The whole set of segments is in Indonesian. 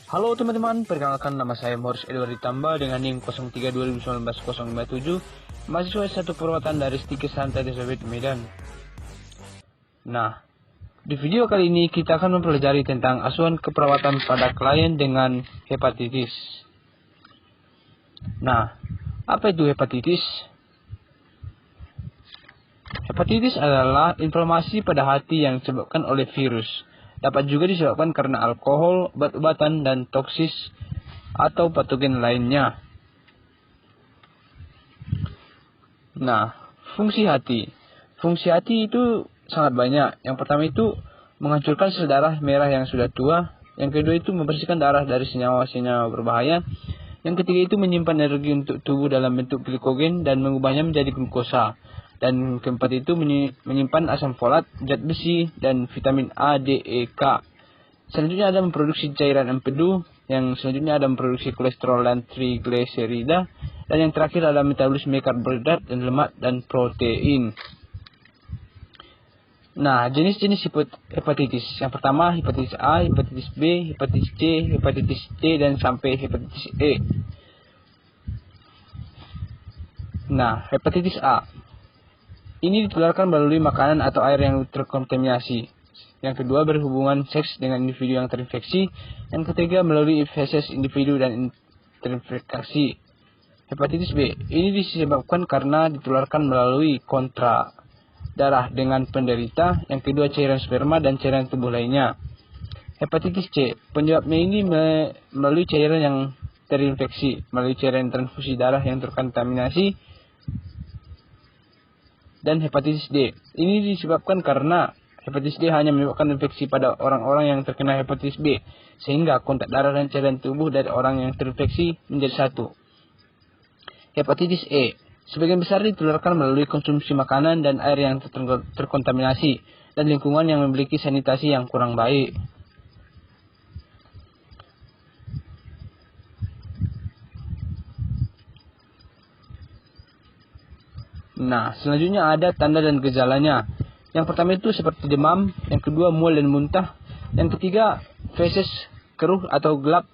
Halo teman-teman, perkenalkan nama saya Morris Edward Ditamba dengan NIM 03-2019-057, mahasiswa satu perawatan dari Stike Santai Elizabeth Medan. Nah, di video kali ini kita akan mempelajari tentang asuhan keperawatan pada klien dengan hepatitis. Nah, apa itu hepatitis? Hepatitis adalah inflamasi pada hati yang disebabkan oleh virus. Dapat juga disebabkan karena alkohol, obat-obatan, dan toksis atau patogen lainnya. Nah, fungsi hati. Fungsi hati itu sangat banyak. Yang pertama itu menghancurkan sel darah merah yang sudah tua. Yang kedua itu membersihkan darah dari senyawa-senyawa berbahaya. Yang ketiga itu menyimpan energi untuk tubuh dalam bentuk glikogen dan mengubahnya menjadi glukosa. Dan keempat itu menyimpan asam folat, zat besi, dan vitamin A, D, E, K. Selanjutnya ada memproduksi cairan empedu, yang selanjutnya ada memproduksi kolesterol dan trigliserida, dan yang terakhir ada metabolisme karbohidrat dan lemak dan protein. Nah, jenis-jenis hepatitis. Yang pertama hepatitis A, hepatitis B, hepatitis C, hepatitis D, dan sampai hepatitis E. Nah, hepatitis A ini ditularkan melalui makanan atau air yang terkontaminasi. Yang kedua, berhubungan seks dengan individu yang terinfeksi. Yang ketiga, melalui feses individu dan terinfeksi. Hepatitis B ini disebabkan karena ditularkan melalui kontra darah dengan penderita. Yang kedua, cairan sperma dan cairan tubuh lainnya. Hepatitis C, penyebabnya ini melalui cairan yang terinfeksi, melalui cairan transfusi darah yang terkontaminasi. Dan hepatitis D ini disebabkan karena hepatitis D hanya menyebabkan infeksi pada orang-orang yang terkena hepatitis B, sehingga kontak darah dan cairan tubuh dari orang yang terinfeksi menjadi satu. Hepatitis E sebagian besar ditularkan melalui konsumsi makanan dan air yang terkontaminasi dan lingkungan yang memiliki sanitasi yang kurang baik. Nah, selanjutnya ada tanda dan gejalanya. Yang pertama itu seperti demam, yang kedua mual dan muntah, yang ketiga feses keruh atau gelap,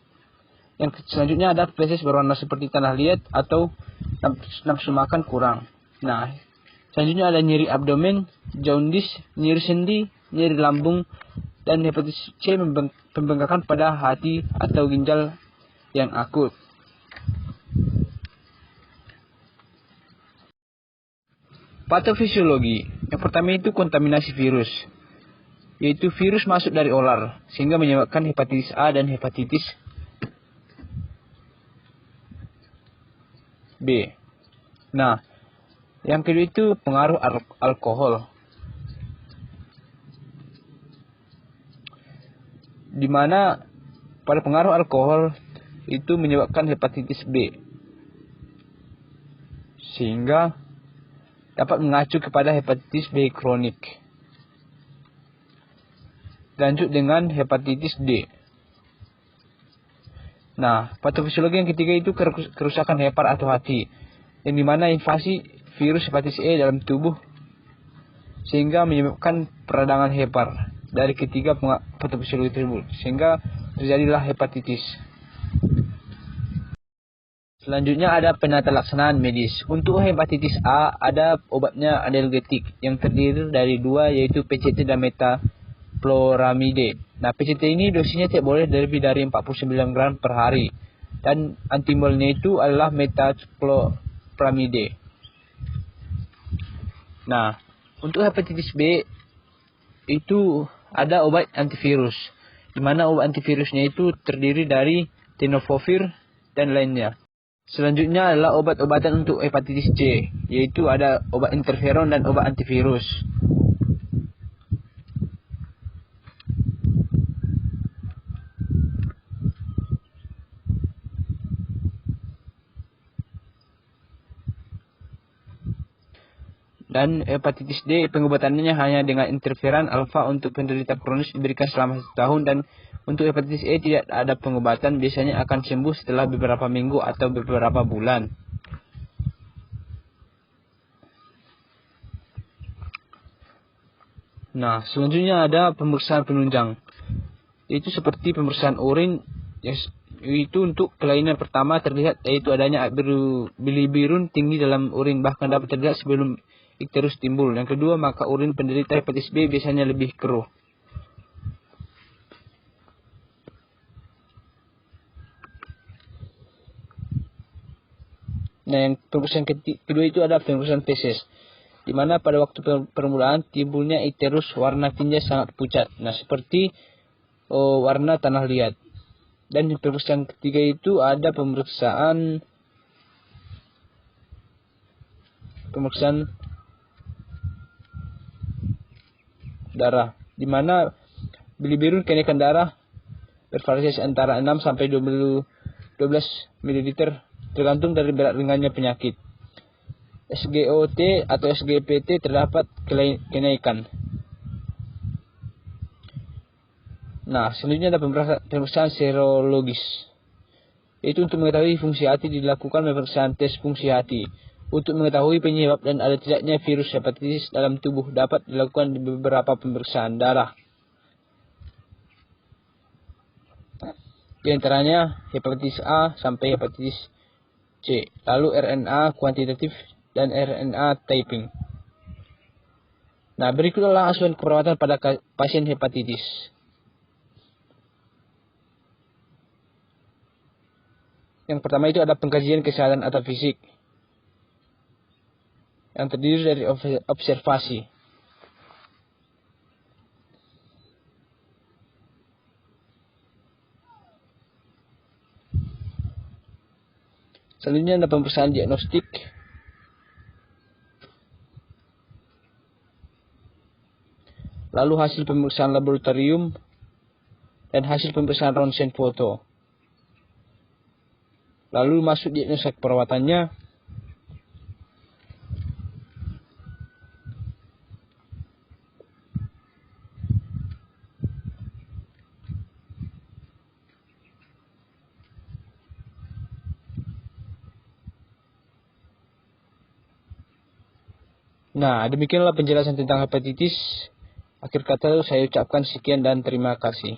yang selanjutnya ada feses berwarna seperti tanah liat atau nafsu makan kurang. Nah, selanjutnya ada nyeri abdomen, jaundice, nyeri sendi, nyeri lambung, dan hepatitis C pembengkakan pada hati atau ginjal yang akut. Patofisiologi. Yang pertama itu kontaminasi virus, yaitu virus masuk dari ular sehingga menyebabkan hepatitis A dan hepatitis B. Nah, yang kedua itu pengaruh alkohol, di mana pada pengaruh alkohol itu menyebabkan hepatitis B, sehingga dapat mengacu kepada hepatitis B kronik. Lanjut dengan hepatitis D. Nah, patofisiologi yang ketiga itu kerusakan hepar atau hati, yang dimana invasi virus hepatitis E dalam tubuh sehingga menyebabkan peradangan hepar dari ketiga patofisiologi tersebut, sehingga terjadilah hepatitis. Selanjutnya ada penata laksanaan medis. Untuk hepatitis A ada obatnya analgetik yang terdiri dari dua, yaitu PCT dan metaploramide. Nah, PCT ini dosisnya tidak boleh lebih dari 49 gram per hari. Dan antimolnya itu adalah metaploramide. Nah, untuk hepatitis B itu ada obat antivirus, di mana obat antivirusnya itu terdiri dari tenofovir dan lainnya. Selanjutnya adalah obat-obatan untuk hepatitis C, yaitu ada obat interferon dan obat antivirus. Dan hepatitis D pengobatannya hanya dengan interferon alfa untuk penderita kronis diberikan selama 1 tahun, dan untuk hepatitis E tidak ada pengobatan, biasanya akan sembuh setelah beberapa minggu atau beberapa bulan. Nah, selanjutnya ada pemeriksaan penunjang. Itu seperti pemeriksaan urin Itu untuk kelainan pertama terlihat, yaitu adanya bilirubin tinggi dalam urin, bahkan dapat terlihat sebelum ikterus timbul. Yang kedua, maka urin penderita hepatitis B biasanya lebih keruh. Nah, yang pemeriksaan kedua itu ada pemeriksaan feses, di mana pada waktu permulaan timbulnya ikterus warna tinja sangat pucat, nah seperti warna tanah liat. Dan yang pemeriksaan ketiga itu ada pemeriksaan darah, di mana bilirubin kenaikan darah bervariasi antara 6 sampai 12 ml tergantung dari berat ringannya penyakit. SGOT atau SGPT terdapat kenaikan. Nah, selanjutnya ada pemeriksaan serologis. Itu untuk mengetahui fungsi hati dilakukan pemeriksaan tes fungsi hati. Untuk mengetahui penyebab dan ada tidaknya virus hepatitis dalam tubuh dapat dilakukan di beberapa pemeriksaan darah. Di antaranya hepatitis A sampai hepatitis C, lalu RNA kuantitatif dan RNA typing. Nah, berikutlah asuhan keperawatan pada pasien hepatitis. Yang pertama itu ada pengkajian kesehatan atau fisik, yang terdiri dari observasi. Selanjutnya ada pemeriksaan diagnostik. Lalu hasil pemeriksaan laboratorium dan hasil pemeriksaan ronsen foto. Lalu masuk diagnosa perawatannya. Nah, demikianlah penjelasan tentang hepatitis. Akhir kata saya ucapkan sekian dan terima kasih.